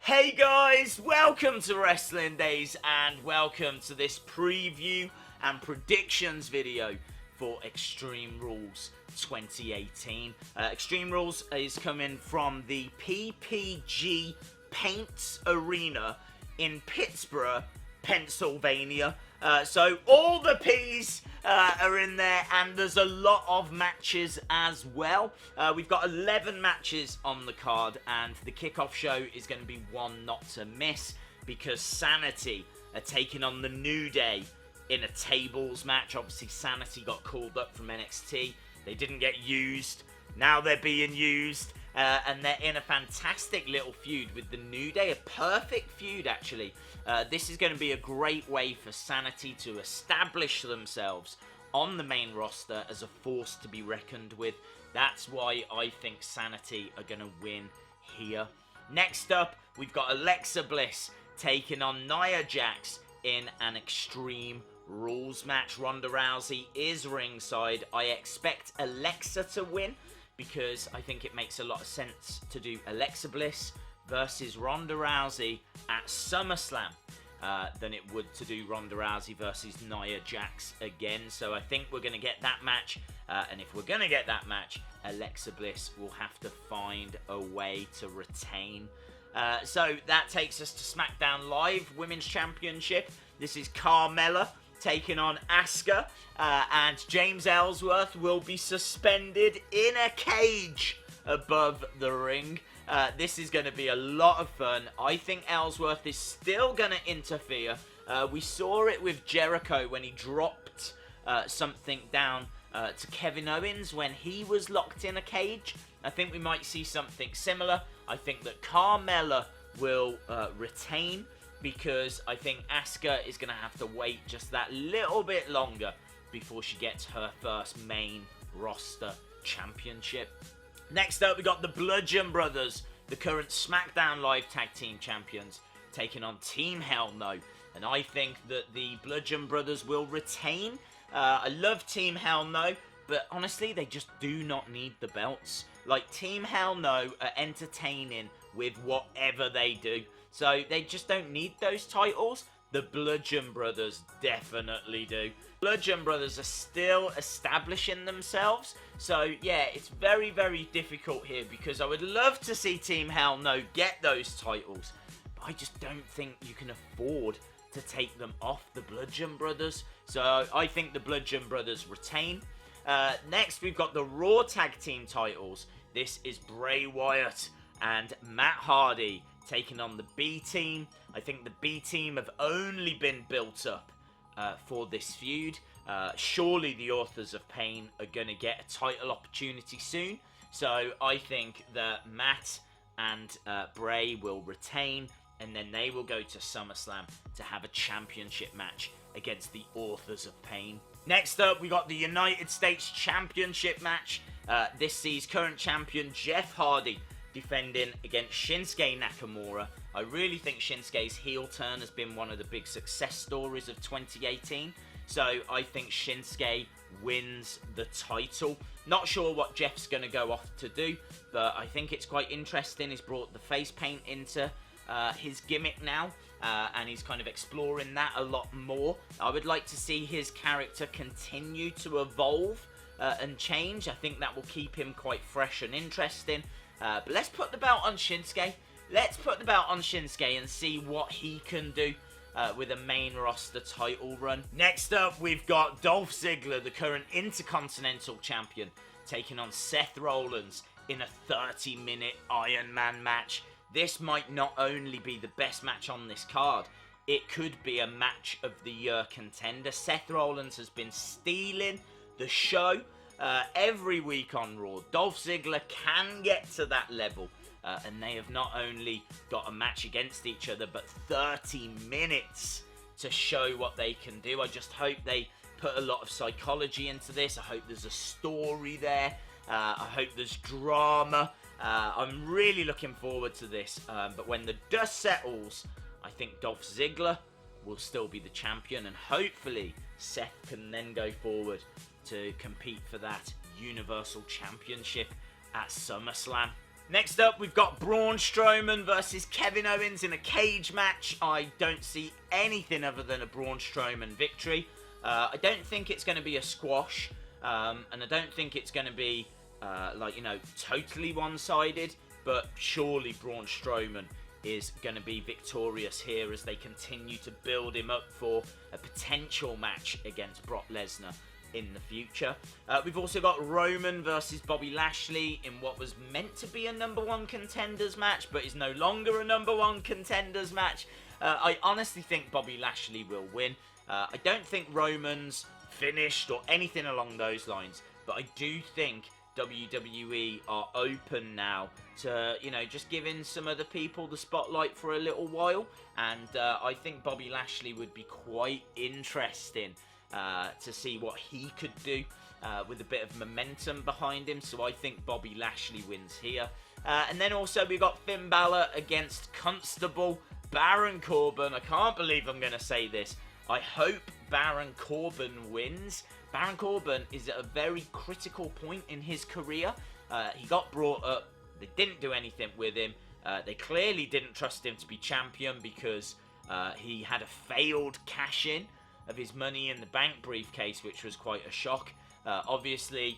Hey guys, welcome to Wrestling Days and welcome to this preview and predictions video for Extreme Rules 2018. Extreme Rules is coming from the PPG Paints Arena in Pittsburgh, Pennsylvania. So all the P's are in there, and there's a lot of matches as well. We've got 11 matches on the card, and the kickoff show is going to be one not to miss because Sanity are taking on the New Day in a tables match. Obviously, Sanity got called up from NXT. They didn't get used. Now they're being used. And they're in a fantastic little feud with the New Day. A perfect feud, actually. This is going to be a great way for Sanity to establish themselves on the main roster as a force to be reckoned with. That's why I think Sanity are going to win here. Next up, we've got Alexa Bliss taking on Nia Jax in an Extreme Rules match. Ronda Rousey is ringside. I expect Alexa to win, because I think it makes a lot of sense to do Alexa Bliss versus Ronda Rousey at SummerSlam than it would to do Ronda Rousey versus Nia Jax again. So I think we're going to get that match. And if we're going to get that match, Alexa Bliss will have to find a way to retain. So that takes us to SmackDown Live Women's Championship. This is Carmella taking on Asuka, and James Ellsworth will be suspended in a cage above the ring. This is going to be a lot of fun. I think Ellsworth is still going to interfere. We saw it with Jericho when he dropped something down to Kevin Owens when he was locked in a cage. I think we might see something similar. I think that Carmella will retain, because I think Asuka is going to have to wait just that little bit longer before she gets her first main roster championship. Next up, we got the Bludgeon Brothers, the current SmackDown Live Tag Team Champions, taking on Team Hell No. And I think that the Bludgeon Brothers will retain. I love Team Hell No, but honestly, they just do not need the belts. Like, Team Hell No are entertaining with whatever they do. So they just don't need those titles. The Bludgeon Brothers definitely do. Bludgeon Brothers are still establishing themselves. So yeah, it's very, very difficult here, because I would love to see Team Hell No get those titles, but I just don't think you can afford to take them off the Bludgeon Brothers. So I think the Bludgeon Brothers retain. Next, we've got the Raw Tag Team titles. This is Bray Wyatt and Matt Hardy taking on the B Team. I think the B Team have only been built up for this feud. Surely the Authors of Pain are going to get a title opportunity soon. So I think that Matt and Bray will retain, and then they will go to SummerSlam to have a championship match against the Authors of Pain. Next up, we got the United States Championship match. This sees current champion Jeff Hardy defending against Shinsuke Nakamura. I really think Shinsuke's heel turn has been one of the big success stories of 2018. So I think Shinsuke wins the title. Not sure what Jeff's going to go off to do, but I think it's quite interesting. He's brought the face paint into his gimmick now, and he's kind of exploring that a lot more. I would like to see his character continue to evolve and change. I think that will keep him quite fresh and interesting. But let's put the belt on Shinsuke. Let's put the belt on Shinsuke and see what he can do with a main roster title run. Next up, we've got Dolph Ziggler, the current Intercontinental Champion, taking on Seth Rollins in a 30-minute Iron Man match. This might not only be the best match on this card, it could be a match of the year contender. Seth Rollins has been stealing the show every week on Raw. Dolph Ziggler can get to that level, and they have not only got a match against each other, but 30 minutes to show what they can do. I just hope they put a lot of psychology into this. I hope there's a story there. I hope there's drama. I'm really looking forward to this, but when the dust settles, I think Dolph Ziggler will still be the champion, and hopefully Seth can then go forward to compete for that Universal Championship at SummerSlam. Next up, we've got Braun Strowman versus Kevin Owens in a cage match. I don't see anything other than a Braun Strowman victory. I don't think it's going to be a squash, and I don't think it's going to be, totally one-sided, but surely Braun Strowman is going to be victorious here as they continue to build him up for a potential match against Brock Lesnar in the future. We've also got Roman versus Bobby Lashley in what was meant to be a number one contenders match, but is no longer a number one contenders match. I honestly think Bobby Lashley will win. I don't think Roman's finished or anything along those lines, but I do think WWE are open now to, just giving some other people the spotlight for a little while, and I think Bobby Lashley would be quite interesting to see what he could do with a bit of momentum behind him. So I think Bobby Lashley wins here. And then also we got Finn Balor against Constable, Baron Corbin. I can't believe I'm going to say this. I hope Baron Corbin wins. Baron Corbin is at a very critical point in his career. He got brought up. They didn't do anything with him. They clearly didn't trust him to be champion because he had a failed cash-in of his Money in the Bank briefcase, which was quite a shock. Obviously,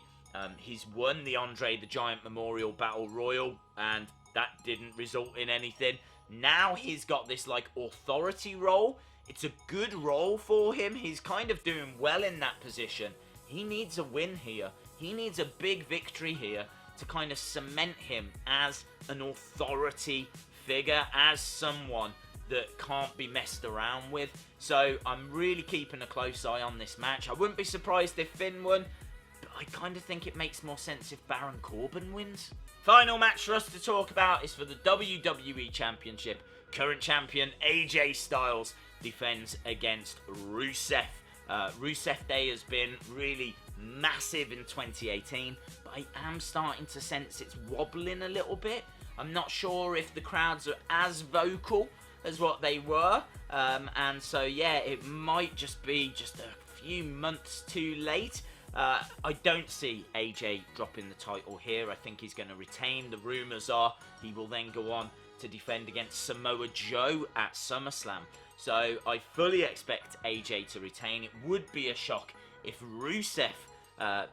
he's won the Andre the Giant Memorial Battle Royal, and that didn't result in anything. Now he's got this, authority role. It's a good role for him. He's kind of doing well in that position. He needs a win here. He needs a big victory here to kind of cement him as an authority figure, as someone that can't be messed around with. So I'm really keeping a close eye on this match. I wouldn't be surprised if Finn won, but I kind of think it makes more sense if Baron Corbin wins. Final match for us to talk about is for the WWE Championship. Current champion AJ Styles defends against Rusev. Rusev Day has been really massive in 2018, but I am starting to sense it's wobbling a little bit. I'm not sure if the crowds are as vocal as what they were, and so yeah, it might just be just a few months too late. I don't see AJ dropping the title here. I think he's going to retain. The rumours are he will then go on to defend against Samoa Joe at SummerSlam. So I fully expect AJ to retain. It would be a shock if Rusev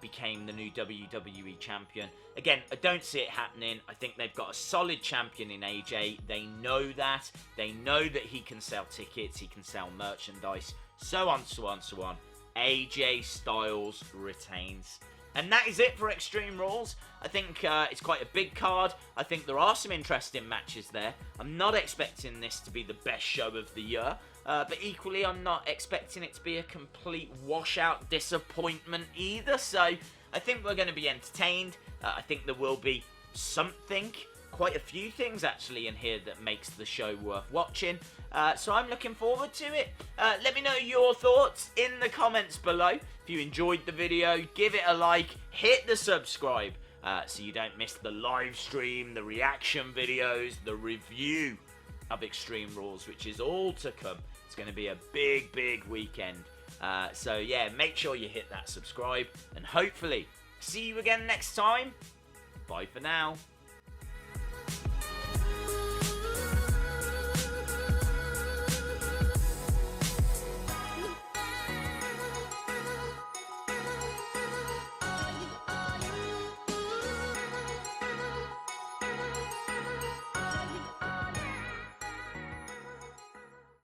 became the new WWE champion. Again, I don't see it happening. I think they've got a solid champion in AJ. They know that. They know that he can sell tickets, he can sell merchandise, so on, so on, so on. AJ Styles retains. And that is it for Extreme Rules. I think it's quite a big card. I think there are some interesting matches there. I'm not expecting this to be the best show of the year. But equally, I'm not expecting it to be a complete washout disappointment either. So I think we're going to be entertained. I think there will be something, quite a few things actually in here that makes the show worth watching. So I'm looking forward to it. Let me know your thoughts in the comments below. If you enjoyed the video, give it a like, hit the subscribe so you don't miss the live stream, the reaction videos, the review of Extreme Rules, which is all to come. It's going to be a big, big weekend. So yeah, make sure you hit that subscribe, and hopefully see you again next time. Bye for now.